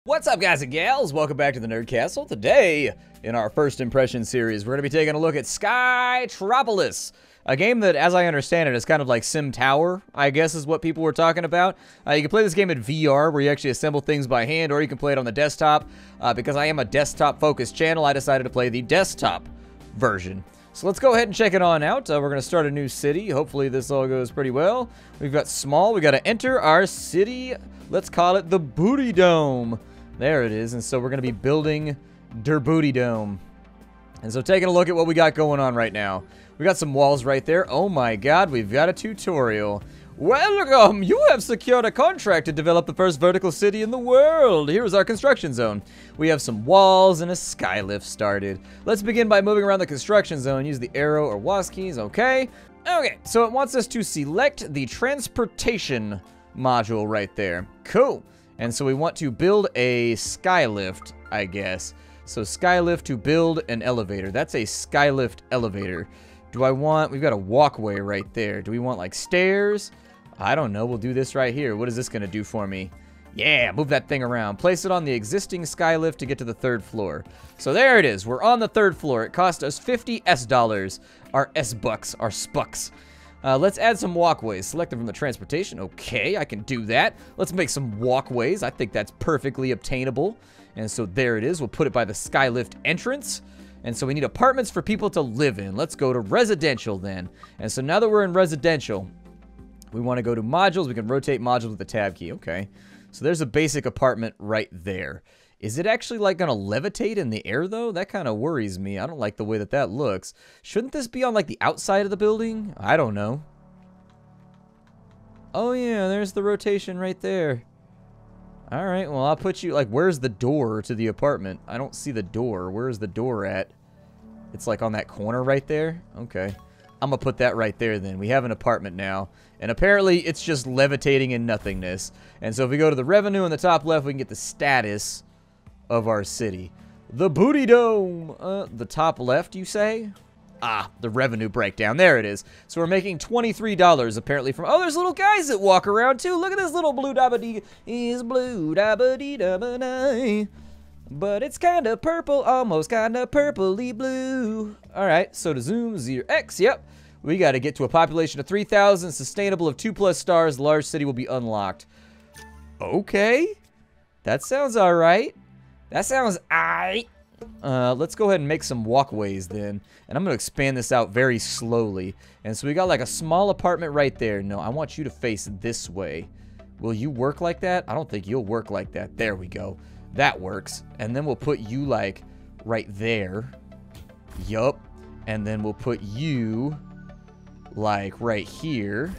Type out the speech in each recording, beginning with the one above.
What's up, guys and gals? Welcome back to the Nerd Castle. Today, in our first impression series, we're going to be taking a look at Skytropolis, a game that, as I understand it, is kind of like Sim Tower, I guess is what people were talking about. You can play this game in VR, where you actually assemble things by hand, or you can play it on the desktop. Because I am a desktop-focused channel, I decided to play the desktop version. So let's go ahead and check it on out. We're going to start a new city. Hopefully this all goes pretty well. We've got small. We got to enter our city. Let's call it the Booty Dome. There it is. And so we're going to be building Der Booty Dome. And so taking a look at what we got going on right now. We got some walls right there. Oh my god, we've got a tutorial. Welcome! You have secured a contract to develop the first vertical city in the world. Here is our construction zone. We have some walls and a skylift started. Let's begin by moving around the construction zone. Use the arrow or WASD keys, okay? Okay, so it wants us to select the transportation module right there. Cool. And so we want to build a skylift, I guess. So skylift to build an elevator. That's a skylift elevator. We've got a walkway right there. Do we want like stairs? I don't know. We'll do this right here. What is this going to do for me? Yeah, move that thing around. Place it on the existing skylift to get to the third floor. So there it is. We're on the third floor. It cost us $50 S. Our S-bucks, our spucks. Let's add some walkways. Select them from the transportation. Okay, I can do that. Let's make some walkways. I think that's perfectly obtainable. And so there it is. We'll put it by the skylift entrance. And so we need apartments for people to live in. Let's go to residential then. And so now that we're in residential, we want to go to modules. We can rotate modules with the tab key. Okay. So there's a basic apartment right there. Is it actually like going to levitate in the air though? That kind of worries me. I don't like the way that that looks. Shouldn't this be on like the outside of the building? I don't know. Oh yeah, there's the rotation right there. All right, well, I'll put you, like, where's the door to the apartment? I don't see the door. Where's the door at? It's, like, on that corner right there? Okay. I'm gonna put that right there, then. We have an apartment now. And apparently, it's just levitating in nothingness. And so if we go to the revenue in the top left, we can get the status of our city. The Booty Dome! The top left, you say? Ah, the revenue breakdown. There it is. So we're making $23 apparently from... Oh, there's little guys that walk around too. Look at this little blue dabba-dee. He's blue dabba-dee-dabba-dee. But it's kind of purple, almost kind of purpley blue. All right, so to zoom, Z or X, yep. We got to get to a population of 3,000, sustainable of 2+ stars. Large city will be unlocked. Okay. That sounds all right. That sounds aight. Let's go ahead and make some walkways then. And I'm going to expand this out very slowly. And so we got like a small apartment right there. No, I want you to face this way. Will you work like that? I don't think you'll work like that. There we go. That works. And then we'll put you like right there. Yup. And then we'll put you like right here.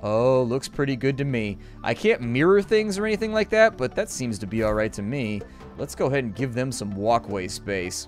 Oh, looks pretty good to me. I can't mirror things or anything like that, but that seems to be all right to me. Let's go ahead and give them some walkway space.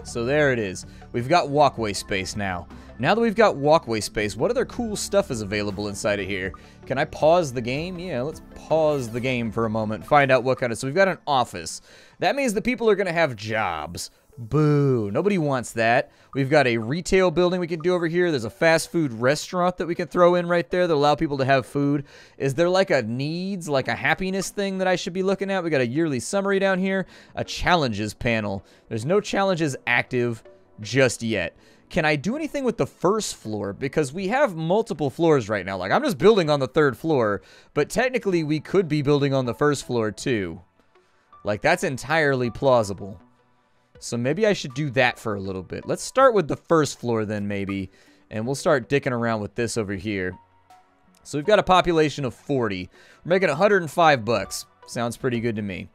So there it is. We've got walkway space now. Now that we've got walkway space, what other cool stuff is available inside of here? Can I pause the game? Yeah, let's pause the game for a moment. Find out what kind of... So we've got an office. That means that people are going to have jobs. Boo. Nobody wants that. We've got a retail building we can do over here. There's a fast food restaurant that we can throw in right there that allow people to have food. Is there like a needs, like a happiness thing that I should be looking at? We got a yearly summary down here. A challenges panel. There's no challenges active just yet. Can I do anything with the first floor? Because we have multiple floors right now. Like, I'm just building on the third floor, but technically we could be building on the first floor too. Like, that's entirely plausible. So maybe I should do that for a little bit. Let's start with the first floor then maybe. And we'll start dicking around with this over here. So we've got a population of 40. We're making 105 bucks. Sounds pretty good to me.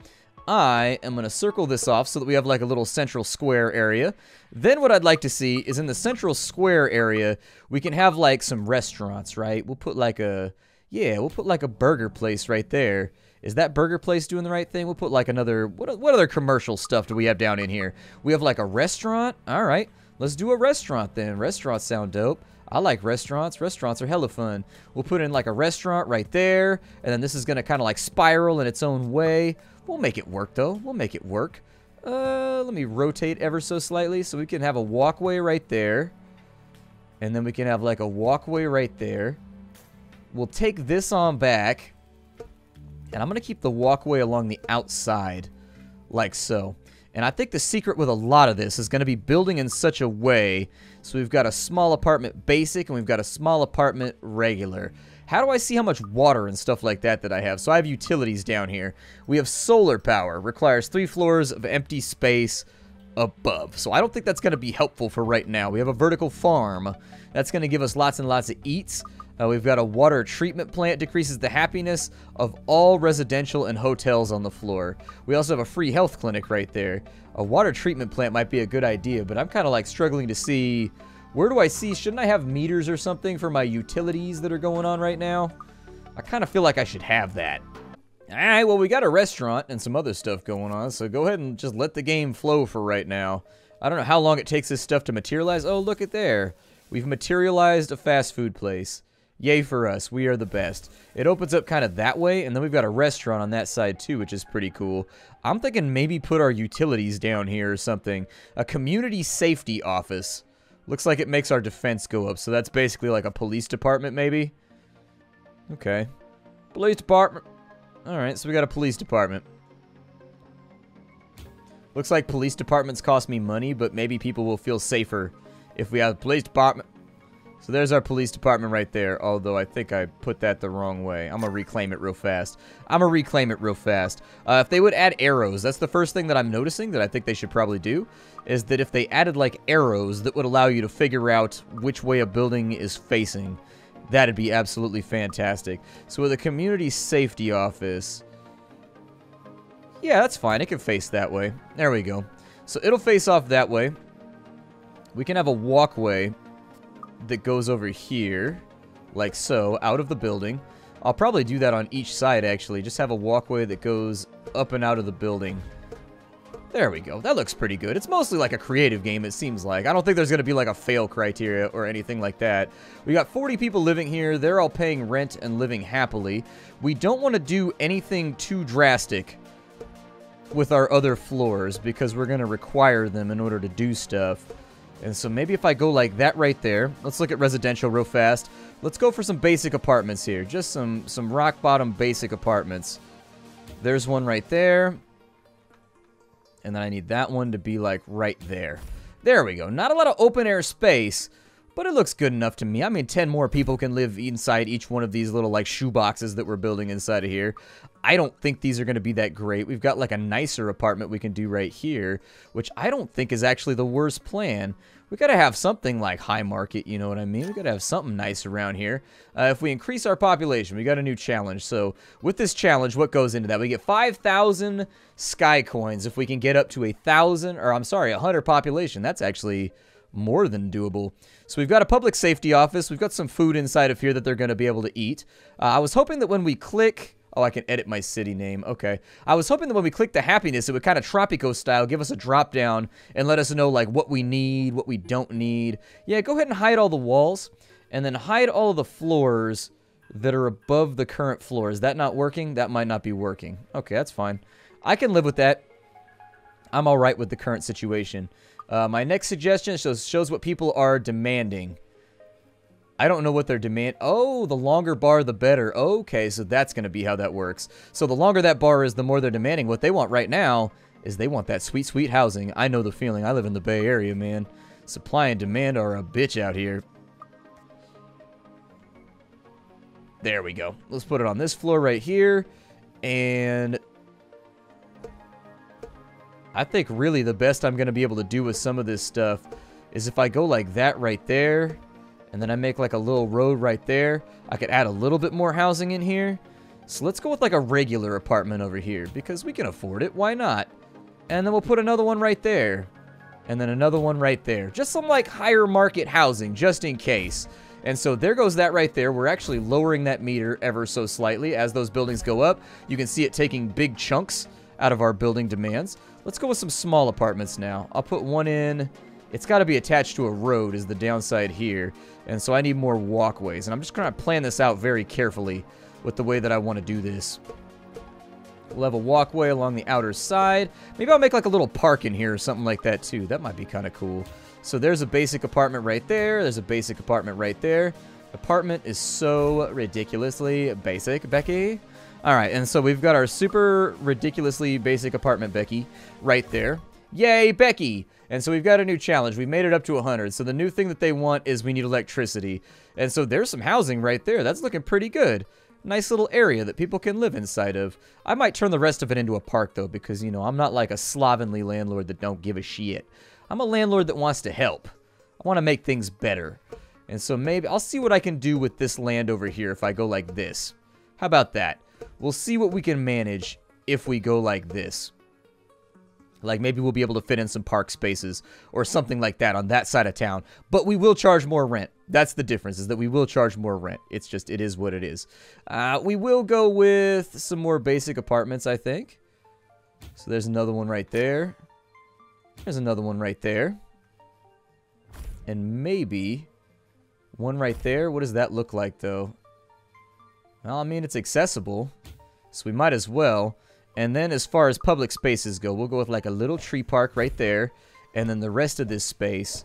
I am going to circle this off so that we have like a little central square area. Then what I'd like to see is in the central square area, we can have like some restaurants, right? We'll put like a... Yeah, we'll put like a burger place right there. Is that burger place doing the right thing? We'll put like another... What other commercial stuff do we have down in here? We have like a restaurant? All right. Let's do a restaurant then. Restaurants sound dope. I like restaurants. Restaurants are hella fun. We'll put in like a restaurant right there. And then this is going to kind of like spiral in its own way. We'll make it work though. We'll make it work. Let me rotate ever so slightly so we can have a walkway right there. And then we can have like a walkway right there. We'll take this on back. And I'm going to keep the walkway along the outside, like so. And I think the secret with a lot of this is going to be building in such a way. So we've got a small apartment basic, and we've got a small apartment regular. How do I see how much water and stuff like that I have? So I have utilities down here. We have solar power. Requires 3 floors of empty space above. So I don't think that's going to be helpful for right now. We have a vertical farm. That's going to give us lots and lots of eats. We've got a water treatment plant. Decreases the happiness of all residential and hotels on the floor. We also have a free health clinic right there. A water treatment plant might be a good idea, but I'm kind of like struggling to see... Where do I see? Shouldn't I have meters or something for my utilities that are going on right now? I kind of feel like I should have that. Alright, well, we got a restaurant and some other stuff going on, so go ahead and just let the game flow for right now. I don't know how long it takes this stuff to materialize. Oh, look at there. We've materialized a fast food place. Yay for us. We are the best. It opens up kind of that way, and then we've got a restaurant on that side too, which is pretty cool. I'm thinking maybe put our utilities down here or something. A community safety office. Looks like it makes our defense go up, so that's basically like a police department, maybe? Okay. Police department. Alright, so we got a police department. Looks like police departments cost me money, but maybe people will feel safer if we have a police department. So there's our police department right there, although I think I put that the wrong way. I'm going to reclaim it real fast. If they would add arrows, that's the first thing that I'm noticing that I think they should probably do, is that if they added like arrows that would allow you to figure out which way a building is facing, that'd be absolutely fantastic. So with a community safety office, yeah, that's fine. It can face that way. There we go. So it'll face off that way. We can have a walkway that goes over here, like so, out of the building. I'll probably do that on each side, actually. Just have a walkway that goes up and out of the building. There we go. That looks pretty good. It's mostly like a creative game, it seems like. I don't think there's going to be like a fail criteria or anything like that. We got 40 people living here. They're all paying rent and living happily. We don't want to do anything too drastic with our other floors because we're going to require them in order to do stuff. And so maybe if I go like that right there, let's look at residential real fast. Let's go for some basic apartments here. Just some rock bottom basic apartments. There's one right there. And then I need that one to be like right there. There we go. Not a lot of open air space, but it looks good enough to me. I mean, 10 more people can live inside each one of these little like shoe boxes that we're building inside of here. I don't think these are going to be that great. We've got like a nicer apartment we can do right here, which I don't think is actually the worst plan. We got to have something like high market, you know what I mean? We got to have something nice around here. If we increase our population, we got a new challenge. So with this challenge, what goes into that? We get 5,000 sky coins if we can get up to 100 population. That's actually more than doable. So we've got a public safety office. We've got some food inside of here that they're going to be able to eat. I was hoping that when we click... Oh, I can edit my city name. Okay. I was hoping that when we click the happiness, it would kind of Tropico style give us a drop down and let us know like what we need, what we don't need. Yeah, go ahead and hide all the walls and then hide all of the floors that are above the current floor. Is that not working? That might not be working. Okay, that's fine. I can live with that. I'm all right with the current situation. My next suggestion shows what people are demanding. I don't know what they're demanding. Oh, the longer bar, the better. Okay, so that's going to be how that works. So the longer that bar is, the more they're demanding. What they want right now is they want that sweet, sweet housing. I know the feeling. I live in the Bay Area, man. Supply and demand are a bitch out here. There we go. Let's put it on this floor right here. And I think really the best I'm going to be able to do with some of this stuff is if I go like that right there. And then I make like a little road right there. I could add a little bit more housing in here. So let's go with like a regular apartment over here because we can afford it. Why not? And then we'll put another one right there. And then another one right there. Just some like higher market housing just in case. And so there goes that right there. We're actually lowering that meter ever so slightly as those buildings go up. You can see it taking big chunks out of our building demands. Let's go with some small apartments now. I'll put one in. It's got to be attached to a road is the downside here. And so I need more walkways. And I'm just going to plan this out very carefully with the way that I want to do this. We'll have a walkway along the outer side. Maybe I'll make like a little park in here or something like that too. That might be kind of cool. So there's a basic apartment right there. There's a basic apartment right there. Apartment is so ridiculously basic, Becky. All right, and so we've got our super ridiculously basic apartment, Becky, right there. Yay, Becky! And so we've got a new challenge. We've made it up to 100. So the new thing that they want is we need electricity. And so there's some housing right there. That's looking pretty good. Nice little area that people can live inside of. I might turn the rest of it into a park, though, because, you know, I'm not like a slovenly landlord that don't give a shit. I'm a landlord that wants to help. I want to make things better. And so maybe I'll see what I can do with this land over here if I go like this. How about that? We'll see what we can manage if we go like this. Like maybe we'll be able to fit in some park spaces or something like that on that side of town. But we will charge more rent. That's the difference, is that we will charge more rent. It's just, it is what it is. We will go with some more basic apartments, I think. So there's another one right there. There's another one right there. And maybe one right there. What does that look like, though? Well, I mean, it's accessible, so we might as well. And then as far as public spaces go, we'll go with like a little tree park right there. And then the rest of this space,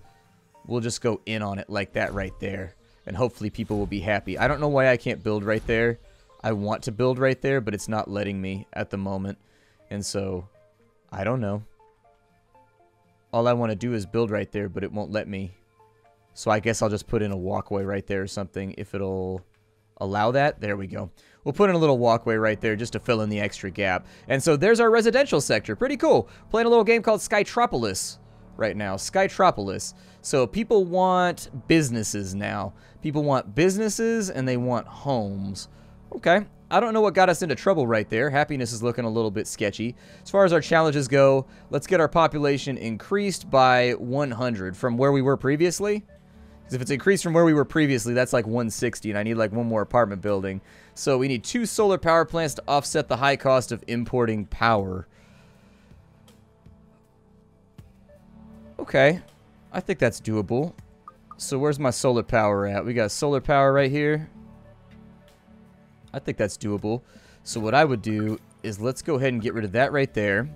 we'll just go in on it like that right there. And hopefully people will be happy. I don't know why I can't build right there. I want to build right there, but it's not letting me at the moment. And so, I don't know. All I want to do is build right there, but it won't let me. So I guess I'll just put in a walkway right there or something if it'll allow that. There we go. We'll put in a little walkway right there just to fill in the extra gap. And so there's our residential sector. Pretty cool. Playing a little game called Skytropolis right now. Skytropolis. So people want businesses now. People want businesses and they want homes. Okay. I don't know what got us into trouble right there. Happiness is looking a little bit sketchy. As far as our challenges go, let's get our population increased by 100 from where we were previously. Because if it's increased from where we were previously, that's like 160, and I need like one more apartment building. So we need 2 solar power plants to offset the high cost of importing power. Okay, I think that's doable. So where's my solar power at? We got solar power right here. I think that's doable. So what I would do is let's go ahead and get rid of that right there.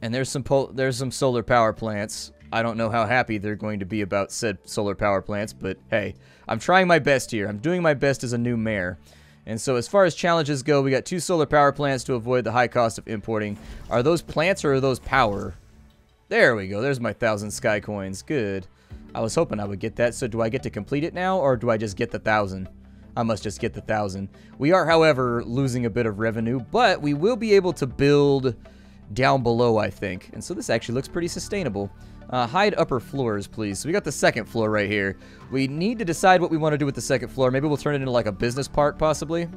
And there's some solar power plants. I don't know how happy they're going to be about said solar power plants, but hey, I'm trying my best here. I'm doing my best as a new mayor. And so as far as challenges go, we got 2 solar power plants to avoid the high cost of importing. Are those plants or are those power? There we go. There's my 1,000 sky coins. Good. I was hoping I would get that. So do I get to complete it now, or do I just get the 1,000? I must just get the 1,000. We are, however, losing a bit of revenue, but we will be able to build down below, I think. And so this actually looks pretty sustainable. Hide upper floors, please. So we got the second floor right here. We need to decide what we want to do with the second floor. Maybe we'll turn it into like a business park, possibly.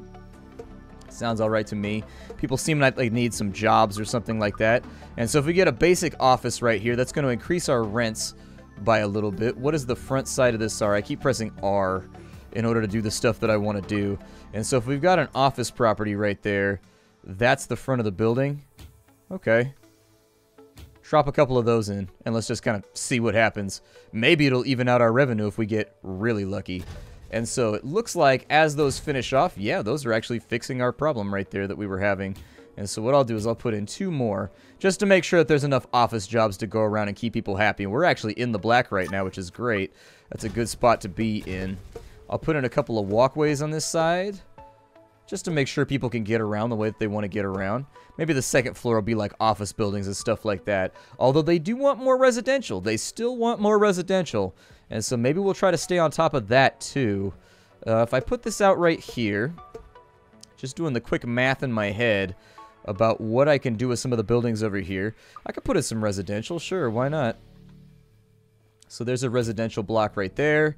Sounds all right to me. People seem like they need some jobs or something like that. And so if we get a basic office right here, that's going to increase our rents by a little bit. What is the front side of this? Sorry, I keep pressing R in order to do the stuff that I want to do. And so if we've got an office property right there, that's the front of the building. Okay. Drop a couple of those in, and let's just kind of see what happens. Maybe it'll even out our revenue if we get really lucky. And so it looks like as those finish off, yeah, those are actually fixing our problem right there that we were having. And so what I'll do is I'll put in 2 more, just to make sure that there's enough office jobs to go around and keep people happy. And we're actually in the black right now, which is great. That's a good spot to be in. I'll put in a couple of walkways on this side, just to make sure people can get around the way that they want to get around. Maybe the second floor will be like office buildings and stuff like that. Although they do want more residential. They still want more residential. And so maybe we'll try to stay on top of that too. If I put this out right here, just doing the quick math in my head about what I can do with some of the buildings over here. I could put in some residential, sure, why not? So there's a residential block right there.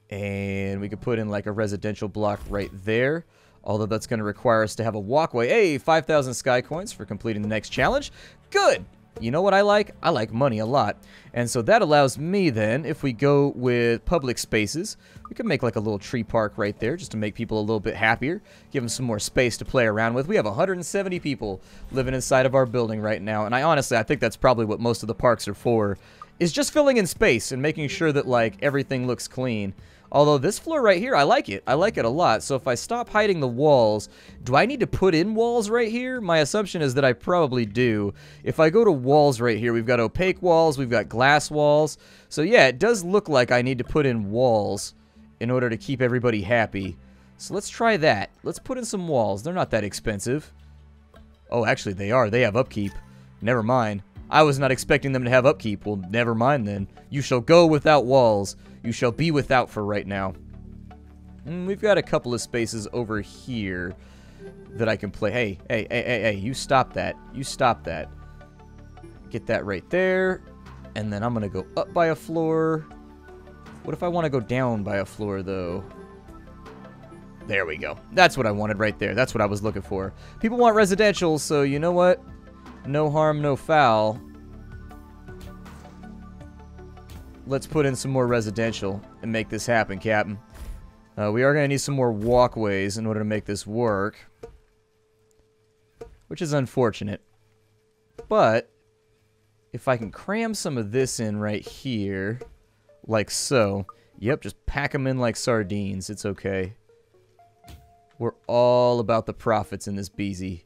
And we could put in like a residential block right there. Although that's going to require us to have a walkway. Hey, 5,000 sky coins for completing the next challenge. Good! You know what I like? I like money a lot. And so that allows me then, if we go with public spaces, we can make like a little tree park right there just to make people a little bit happier. Give them some more space to play around with. We have 170 people living inside of our building right now. And I think that's probably what most of the parks are for, is just filling in space and making sure that like everything looks clean. Although this floor right here, I like it. I like it a lot. So if I stop hiding the walls, do I need to put in walls right here? My assumption is that I probably do. If I go to walls right here, we've got opaque walls, we've got glass walls. So yeah, it does look like I need to put in walls in order to keep everybody happy. So let's try that. Let's put in some walls. They're not that expensive. Oh, actually, they are. They have upkeep. Never mind. I was not expecting them to have upkeep. Well, never mind then. You shall go without walls. You shall be without for right now. We've got a couple of spaces over here that I can play. Hey, you stop that. You stop that. Get that right there. And then I'm going to go up by a floor. What if I want to go down by a floor, though? There we go. That's what I wanted right there. That's what I was looking for. People want residential, so you know what? No harm, no foul. Let's put in some more residential and make this happen, Captain. We are going to need some more walkways in order to make this work. Which is unfortunate. But if I can cram some of this in right here, like so. Yep, just pack them in like sardines. It's okay. We're all about the profits in this BZ.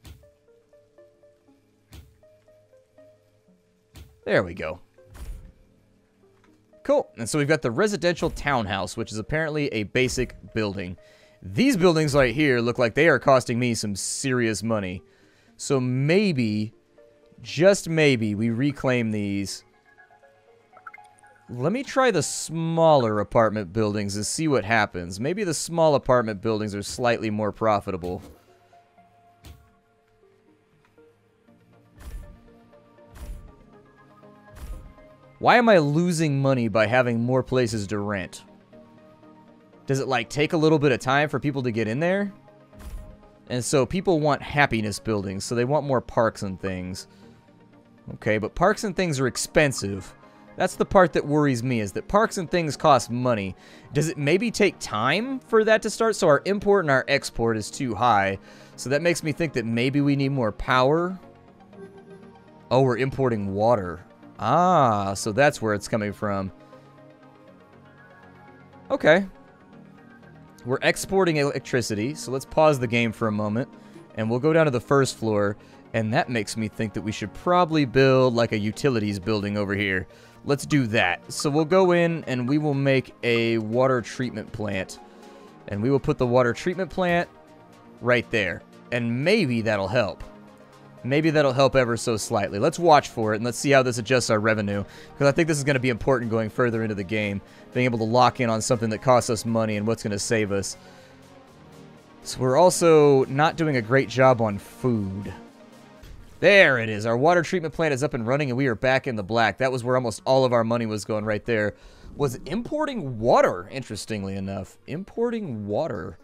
There we go. Cool. And so we've got the residential townhouse, which is apparently a basic building. These buildings right here look like they are costing me some serious money. So maybe, just maybe, we reclaim these. Let me try the smaller apartment buildings and see what happens. Maybe the small apartment buildings are slightly more profitable. Why am I losing money by having more places to rent? Does it, like, take a little bit of time for people to get in there? And so people want happiness buildings, so they want more parks and things. Okay, but parks and things are expensive. That's the part that worries me, is that parks and things cost money. Does it maybe take time for that to start? So our import and our export is too high. So that makes me think that maybe we need more power. Oh, we're importing water. Ah, so that's where it's coming from. Okay. We're exporting electricity, so let's pause the game for a moment. And we'll go down to the first floor. And that makes me think that we should probably build like a utilities building over here. Let's do that. So we'll go in and we will make a water treatment plant. And we will put the water treatment plant right there. And maybe that'll help. Maybe that'll help ever so slightly. Let's watch for it and let's see how this adjusts our revenue. Because I think this is going to be important going further into the game. Being able to lock in on something that costs us money and what's going to save us. So we're also not doing a great job on food. There it is. Our water treatment plant is up and running and we are back in the black. That was where almost all of our money was going right there. Was importing water, interestingly enough. Importing water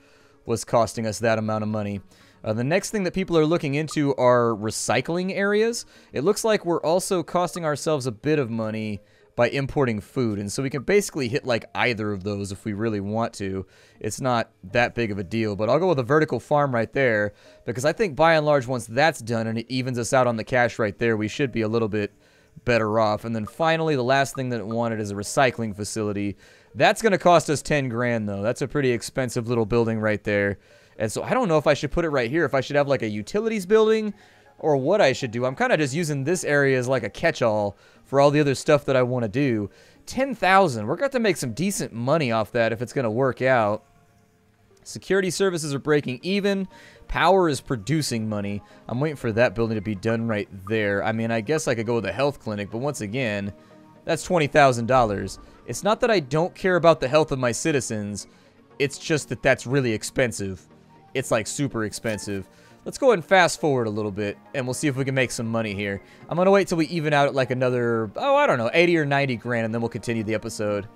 was costing us that amount of money. The next thing that people are looking into are recycling areas. It looks like we're also costing ourselves a bit of money by importing food. And so we can basically hit like either of those if we really want to. It's not that big of a deal. But I'll go with a vertical farm right there. Because I think by and large once that's done and it evens us out on the cash right there, we should be a little bit better off. And then finally the last thing that it wanted is a recycling facility. That's going to cost us 10 grand though. That's a pretty expensive little building right there. And so I don't know if I should put it right here, if I should have like a utilities building or what I should do. I'm kind of just using this area as like a catch-all for all the other stuff that I want to do. 10,000. We're going to have to make some decent money off that if it's going to work out. Security services are breaking even. Power is producing money. I'm waiting for that building to be done right there. I mean, I guess I could go with a health clinic, but once again, that's $20,000. It's not that I don't care about the health of my citizens. It's just that that's really expensive. It's like super expensive. Let's go ahead and fast forward a little bit, and we'll see if we can make some money here. I'm going to wait till we even out at like another, oh, I don't know, 80 or 90 grand, and then we'll continue the episode.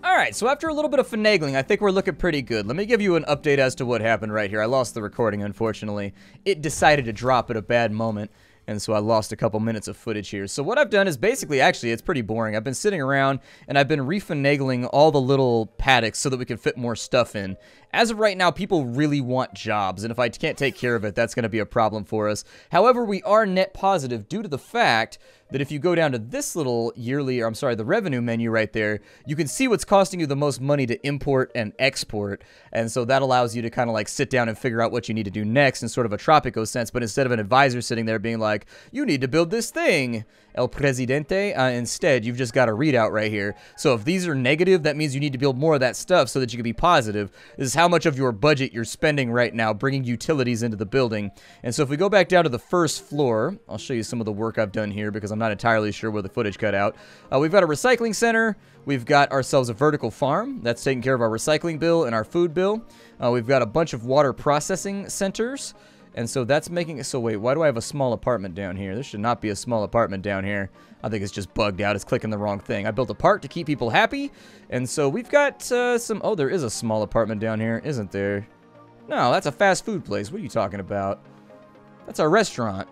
Alright, so after a little bit of finagling, I think we're looking pretty good. Let me give you an update as to what happened right here. I lost the recording, unfortunately. It decided to drop at a bad moment. And so I lost a couple minutes of footage here. So what I've done is basically, actually, it's pretty boring. I've been sitting around and I've been refinagling all the little paddocks so that we can fit more stuff in. As of right now, people really want jobs. And if I can't take care of it, that's going to be a problem for us. However, we are net positive due to the fact that if you go down to this little yearly, or I'm sorry, the revenue menu right there, you can see what's costing you the most money to import and export. And so that allows you to kind of like sit down and figure out what you need to do next in sort of a Tropico sense. But instead of an advisor sitting there being like, you need to build this thing, El Presidente, instead, you've just got a readout right here. So if these are negative, that means you need to build more of that stuff so that you can be positive. This is how much of your budget you're spending right now bringing utilities into the building. And so if we go back down to the first floor, I'll show you some of the work I've done here because I'm not entirely sure where the footage cut out. We've got a recycling center. We've got ourselves a vertical farm. That's taking care of our recycling bill and our food bill. We've got a bunch of water processing centers. And so that's making it so, wait, why do I have a small apartment down here? There should not be a small apartment down here. I think it's just bugged out. It's clicking the wrong thing. I built a park to keep people happy. And so we've got some, oh, there is a small apartment down here, isn't there? No, that's a fast food place. What are you talking about? That's our restaurant.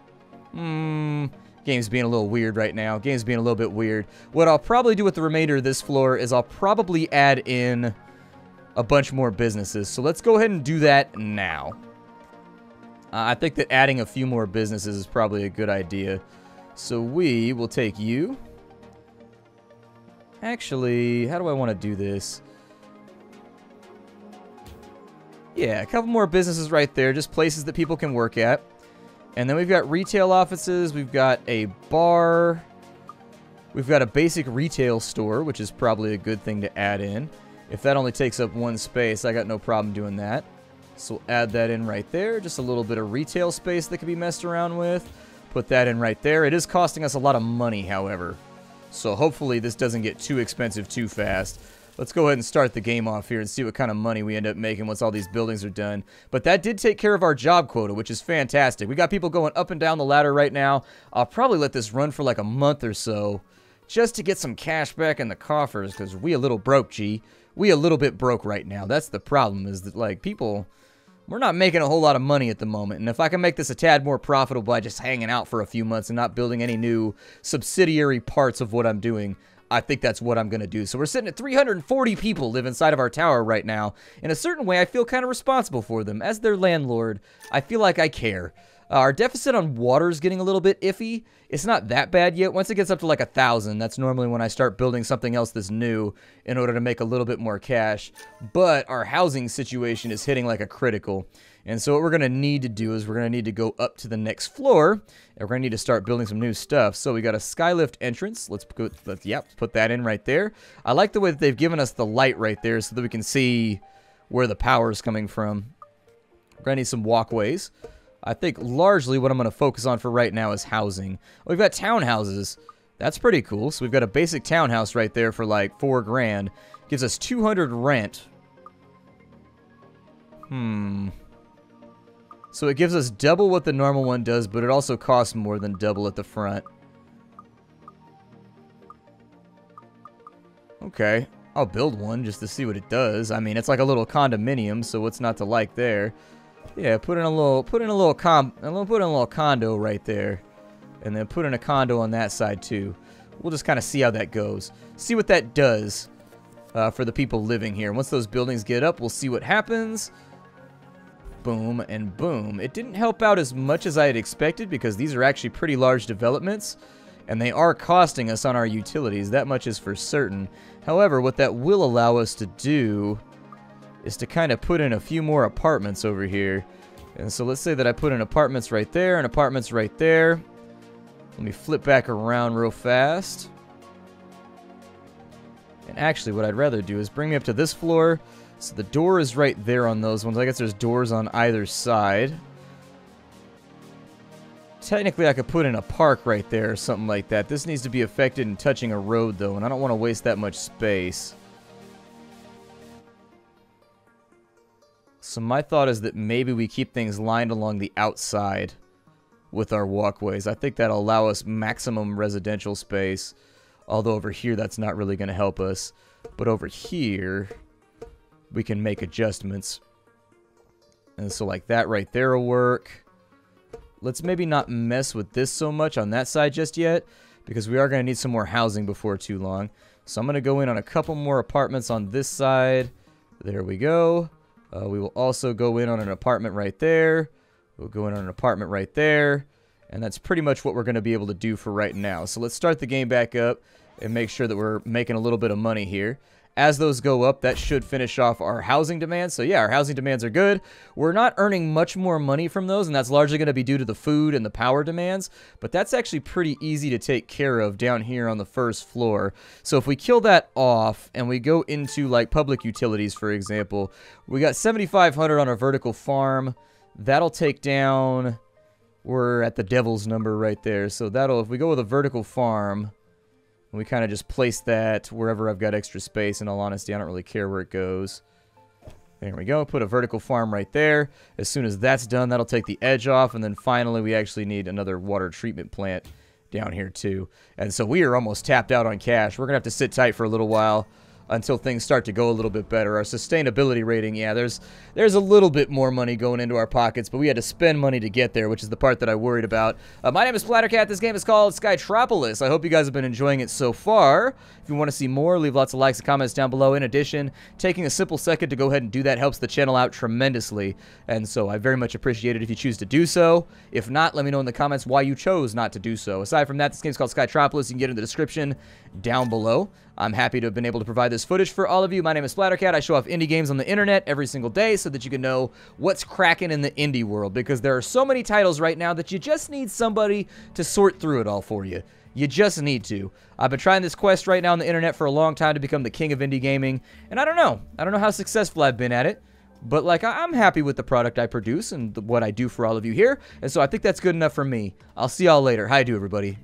Game's being a little weird right now. Game's being a little bit weird. What I'll probably do with the remainder of this floor is I'll probably add in a bunch more businesses. So let's go ahead and do that now. I think that adding a few more businesses is probably a good idea. So we will take you. Actually, how do I want to do this? Yeah, a couple more businesses right there. Just places that people can work at. And then we've got retail offices. We've got a bar. We've got a basic retail store, which is probably a good thing to add in. If that only takes up one space, I got no problem doing that. So we'll add that in right there. Just a little bit of retail space that can be messed around with. Put that in right there. It is costing us a lot of money, however. So hopefully this doesn't get too expensive too fast. Let's go ahead and start the game off here and see what kind of money we end up making once all these buildings are done. But that did take care of our job quota, which is fantastic. We got people going up and down the ladder right now. I'll probably let this run for like a month or so just to get some cash back in the coffers because we a little broke, G. We a little bit broke right now. That's the problem is that, like, people... We're not making a whole lot of money at the moment, and if I can make this a tad more profitable by just hanging out for a few months and not building any new subsidiary parts of what I'm doing, I think that's what I'm going to do. So we're sitting at 340 people live inside of our tower right now. In a certain way, I feel kind of responsible for them. As their landlord, I feel like I care. Our deficit on water is getting a little bit iffy. It's not that bad yet. Once it gets up to like 1,000, that's normally when I start building something else that's new in order to make a little bit more cash. But our housing situation is hitting like a critical. And so what we're going to need to do is we're going to need to go up to the next floor. And we're going to need to start building some new stuff. So we got a skylift entrance. Let's put that in right there. I like the way that they've given us the light right there so that we can see where the power is coming from. We're going to need some walkways. I think largely what I'm going to focus on for right now is housing. We've got townhouses. That's pretty cool. So we've got a basic townhouse right there for like $4 grand. Gives us 200 rent. So it gives us double what the normal one does, but it also costs more than double at the front. Okay. I'll build one just to see what it does. I mean, it's like a little condominium, so what's not to like there? Yeah, put in a little condo right there. And then put in a condo on that side too. We'll just kind of see how that goes. See what that does for the people living here. Once those buildings get up, we'll see what happens. Boom and boom. It didn't help out as much as I had expected because these are actually pretty large developments. And they are costing us on our utilities. That much is for certain. However, what that will allow us to do is to kind of put in a few more apartments over here. And so let's say that I put in apartments right there and apartments right there. Let me flip back around real fast. And actually what I'd rather do is bring me up to this floor. So the door is right there on those ones. I guess there's doors on either side. Technically I could put in a park right there or something like that. This needs to be affected in touching a road though, and I don't want to waste that much space. So my thought is that maybe we keep things lined along the outside with our walkways. I think that'll allow us maximum residential space. Although over here, that's not really going to help us. But over here, we can make adjustments. And so like that right there will work. Let's maybe not mess with this so much on that side just yet, because we are going to need some more housing before too long. So I'm going to go in on a couple more apartments on this side. There we go. We will also go in on an apartment right there. We'll go in on an apartment right there. And that's pretty much what we're going to be able to do for right now. So let's start the game back up and make sure that we're making a little bit of money here. As those go up, that should finish off our housing demands. So yeah, our housing demands are good. We're not earning much more money from those, and that's largely going to be due to the food and the power demands. But that's actually pretty easy to take care of down here on the first floor. So if we kill that off and we go into like public utilities, for example, we got 7,500 on our vertical farm. That'll take down... We're at the devil's number right there. So that'll, if we go with a vertical farm... We kind of just place that wherever I've got extra space. In all honesty, I don't really care where it goes. There we go. Put a vertical farm right there. As soon as that's done, that'll take the edge off. And then finally, we actually need another water treatment plant down here too. And so we are almost tapped out on cash. We're going to have to sit tight for a little while until things start to go a little bit better. Our sustainability rating, yeah, there's a little bit more money going into our pockets, but we had to spend money to get there, which is the part that I worried about. My name is Splattercat. This game is called Skytropolis. I hope you guys have been enjoying it so far. If you want to see more, leave lots of likes and comments down below. In addition, taking a simple second to go ahead and do that helps the channel out tremendously, and so I very much appreciate it if you choose to do so. If not, let me know in the comments why you chose not to do so. Aside from that, this game is called Skytropolis. You can get in the description down below. I'm happy to have been able to provide this footage for all of you. My name is Splattercat. I show off indie games on the internet every single day so that you can know what's cracking in the indie world, because there are so many titles right now that you just need somebody to sort through it all for you. You just need to. I've been trying this quest right now on the internet for a long time to become the king of indie gaming, and I don't know how successful I've been at it, but like I'm happy with the product I produce and what I do for all of you here, and so I think that's good enough for me. I'll see y'all later. How you do, everybody?